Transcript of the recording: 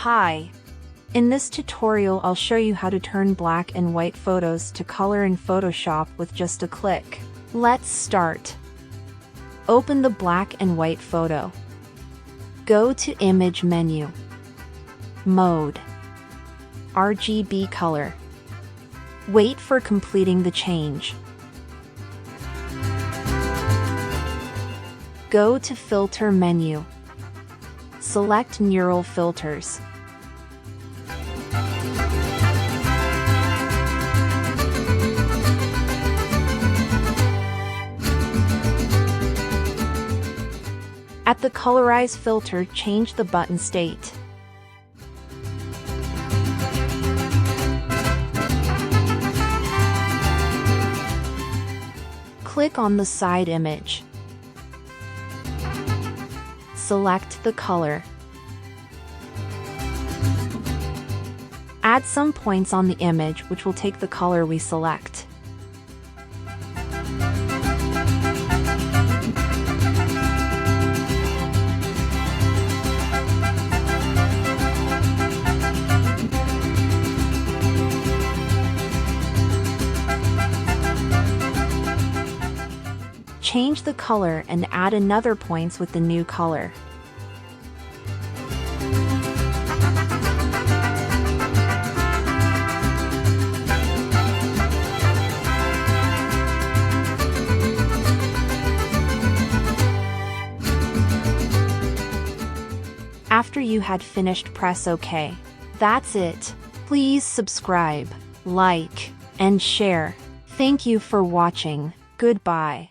Hi! In this tutorial I'll show you how to turn black and white photos to color in Photoshop with just a click. Let's start. Open the black and white photo. Go to Image menu. Mode. RGB color. Wait for completing the change. Go to Filter menu. Select Neural Filters. At the Colorize filter, change the button state. Click on the side image. Select the color. Add some points on the image, which will take the color we select. Change the color and add another points with the new color. After you had finished, press OK. That's it. Please subscribe, like, and share. Thank you for watching. Goodbye.